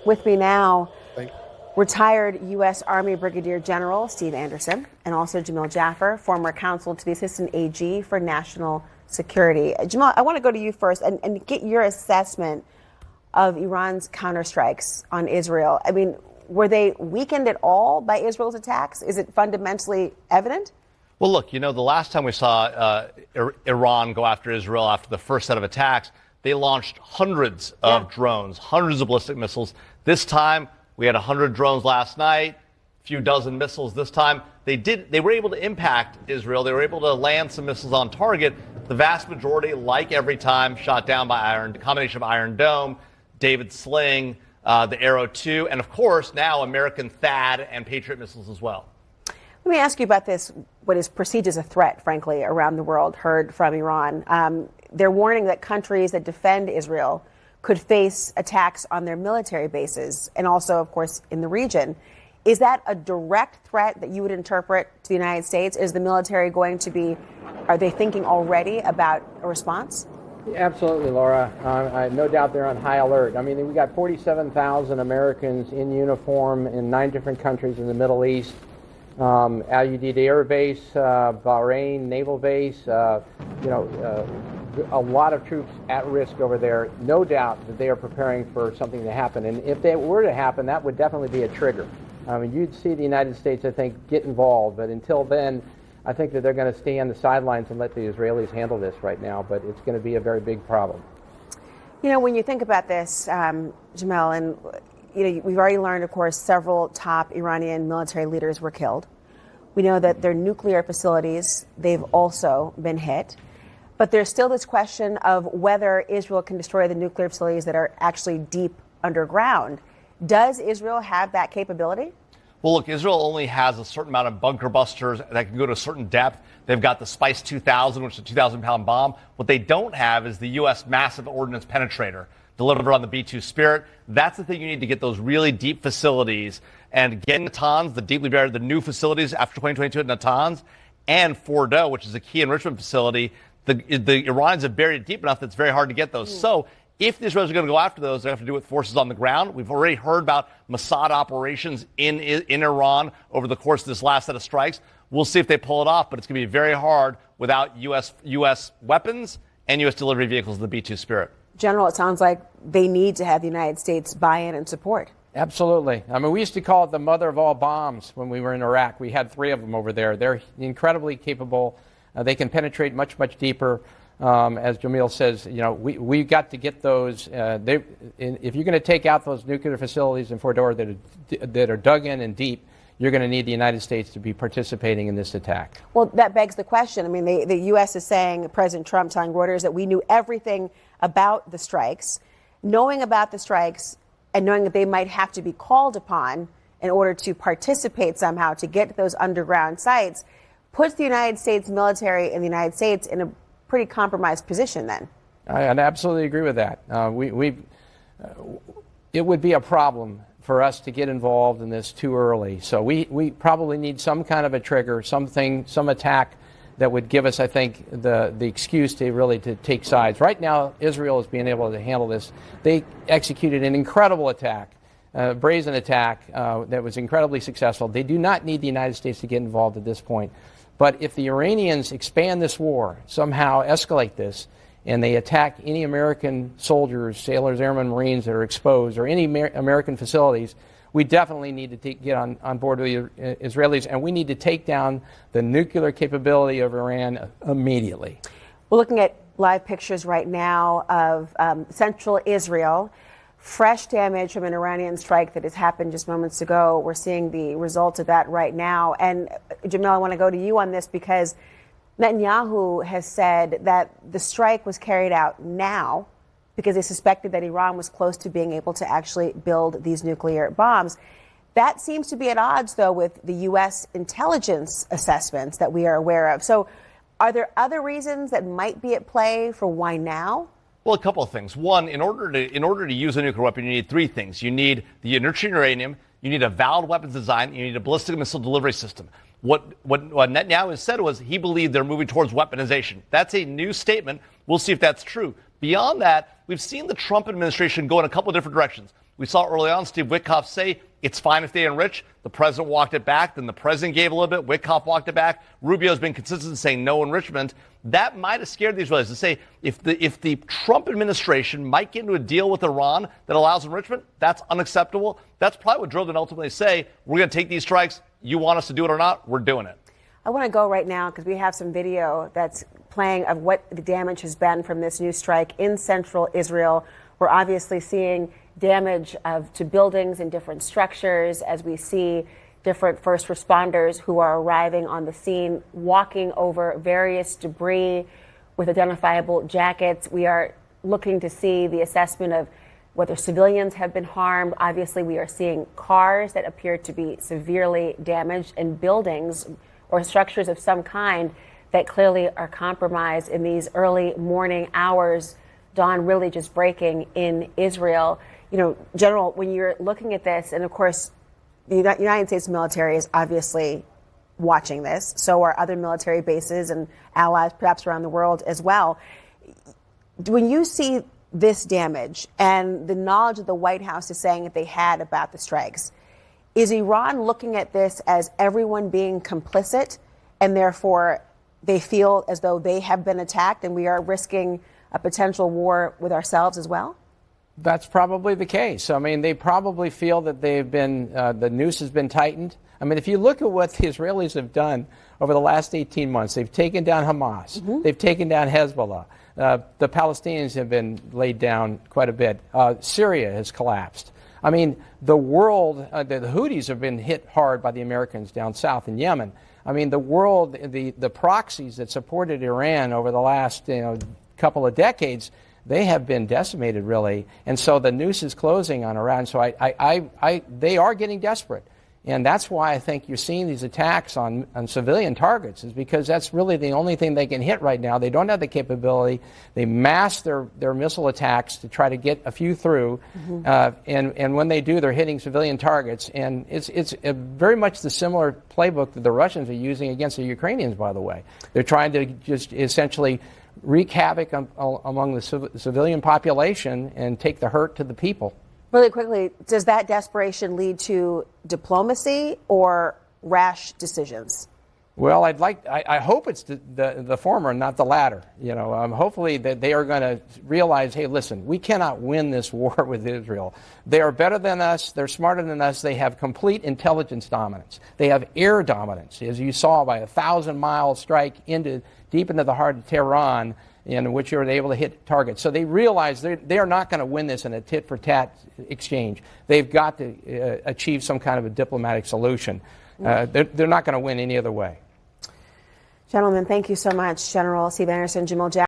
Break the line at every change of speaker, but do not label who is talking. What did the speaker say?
With me now, retired U.S. Army Brigadier General Steve Anderson, and also Jamil Jaffer, former counsel to the Assistant AG for National Security. Jamil, I want to go to you first and get your assessment of Iran's counterstrikes on Israel. I mean, were they weakened at all by Israel's attacks? Is it fundamentally evident?
Well, look, the last time we saw Iran go after Israel after the first set of attacks, they launched hundreds of drones, hundreds of ballistic missiles. This time, we had 100 drones last night, a few dozen missiles this time. They were able to impact Israel. They were able to land some missiles on target. The vast majority, like every time, shot down by a combination of Iron Dome, David Sling, the Arrow 2, and of course now American THAAD and Patriot missiles as well.
Let me ask you about this, what is perceived as a threat, frankly, around the world, heard from Iran. They're warning that countries that defend Israel could face attacks on their military bases and also, of course, in the region. Is that a direct threat that you would interpret to the United States? Is the military going to be, are they thinking already about a response?
Absolutely, Laura. No doubt they're on high alert. I mean, we got 47,000 Americans in uniform in 9 different countries in the Middle East. Al Udeid Air Base, Bahrain Naval Base, a lot of troops at risk over there. No doubt that they are preparing for something to happen. And if that were to happen, that would definitely be a trigger. I mean, you'd see the United States, I think, get involved. But until then, I think that they're going to stay on the sidelines and let the Israelis handle this right now. But it's going to be a very big problem.
When you think about this, Jamil, and we've already learned, of course, several top Iranian military leaders were killed. We know that their nuclear facilities, they've also been hit. But there's still this question of whether Israel can destroy the nuclear facilities that are actually deep underground. Does Israel have that capability?
Well, look, Israel only has a certain amount of bunker busters that can go to a certain depth. They've got the Spice 2000, which is a 2,000-pound bomb. What they don't have is the U.S. massive ordnance penetrator delivered on the B-2 Spirit. That's the thing you need to get those really deep facilities. And getting Natanz, the deeply buried, the new facilities after 2022 at Natanz, and Fordo, which is a key enrichment facility, the Iranians have buried it deep enough that it's very hard to get those. So if the Israelis are going to go after those, they have to do it with forces on the ground. We've already heard about Mossad operations in Iran over the course of this last set of strikes. We'll see if they pull it off, but it's going to be very hard without U.S. weapons and U.S. delivery vehicles of the B-2 Spirit.
General, it sounds like they need to have the United States buy in and support.
Absolutely. I mean, we used to call it the mother of all bombs when we were in Iraq. We had 3 of them over there. They're incredibly capable. They can penetrate much, much deeper. As Jamil says, we've got to get those. If you're going to take out those nuclear facilities in Fordo that are dug in and deep, you're going to need the United States to be participating in this attack.
Well, that begs the question. I mean, the U.S. is saying, President Trump telling Reuters that we knew everything about the strikes. Knowing about the strikes and knowing that they might have to be called upon in order to participate somehow to get to those underground sites puts the United States military and the United States in a pretty compromised position then.
I absolutely agree with that. It would be a problem for us to get involved in this too early. So we probably need some kind of a trigger, some attack that would give us, I think, the excuse to take sides. Right now, Israel is being able to handle this. They executed an incredible attack, brazen attack that was incredibly successful. They do not need the United States to get involved at this point. But if the Iranians expand this war, somehow escalate this, and they attack any American soldiers, sailors, airmen, Marines that are exposed, or any American facilities, we definitely need to get on board with the Israelis, and we need to take down the nuclear capability of Iran immediately.
We're looking at live pictures right now of central Israel. Fresh damage from an Iranian strike that has happened just moments ago. We're seeing the results of that right now. And Jamil, I want to go to you on this because Netanyahu has said that the strike was carried out now because they suspected that Iran was close to being able to actually build these nuclear bombs. That seems to be at odds, though, with the U.S. intelligence assessments that we are aware of. So are there other reasons that might be at play for why now?
Well, a couple of things. One, in order to use a nuclear weapon, you need 3 things. You need the enriching uranium, you need a valid weapons design, you need a ballistic missile delivery system. What Netanyahu has said was he believed they're moving towards weaponization. That's a new statement. We'll see if that's true. Beyond that, we've seen the Trump administration go in a couple of different directions. We saw early on Steve Witkoff say it's fine if they enrich. The president walked it back. Then the president gave a little bit. Witkoff walked it back. Rubio's been consistent in saying no enrichment. That might have scared the Israelis to say if the Trump administration might get into a deal with Iran that allows enrichment, that's unacceptable. That's probably what drove them to ultimately say, we're going to take these strikes. You want us to do it or not? We're doing it.
I want to go right now because we have some video that's playing of what the damage has been from this new strike in central Israel. We're obviously seeing damage to buildings and different structures as we see different first responders who are arriving on the scene, walking over various debris with identifiable jackets. We are looking to see the assessment of whether civilians have been harmed. Obviously, we are seeing cars that appear to be severely damaged and buildings or structures of some kind that clearly are compromised in these early morning hours, dawn really just breaking in Israel. You know, General, when you're looking at this, and of course, the United States military is obviously watching this, so are other military bases and allies perhaps around the world as well. When you see this damage and the knowledge that the White House is saying that they had about the strikes, is Iran looking at this as everyone being complicit and therefore they feel as though they have been attacked and we are risking a potential war with ourselves as well?
That's probably the case. I mean, they probably feel that they've been, the noose has been tightened. I mean, if you look at what the Israelis have done over the last 18 months, they've taken down Hamas, they've taken down Hezbollah, the Palestinians have been laid down quite a bit, Syria has collapsed. I mean, the world, the Houthis have been hit hard by the Americans down south in Yemen. I mean, the world, the proxies that supported Iran over the last couple of decades, they have been decimated, really. And so the noose is closing on Iran. So they are getting desperate. And that's why I think you're seeing these attacks on civilian targets, is because that's really the only thing they can hit right now. They don't have the capability. They mask their missile attacks to try to get a few through. And when they do, they're hitting civilian targets. And it's very much the similar playbook that the Russians are using against the Ukrainians, by the way. They're trying to just essentially wreak havoc among the civilian population and take the hurt to the people.
Really quickly, does that desperation lead to diplomacy or rash decisions?
Well, I hope it's the former, not the latter. Hopefully that they are going to realize, hey, listen, we cannot win this war with Israel. They are better than us. They're smarter than us. They have complete intelligence dominance. They have air dominance, as you saw by a 1,000-mile strike deep into the heart of Tehran, in which they were able to hit targets. So they realize they are not going to win this in a tit-for-tat exchange. They've got to achieve some kind of a diplomatic solution. They're not going to win any other way.
Gentlemen, thank you so much. General Steve Anderson, Jamil Jaffer.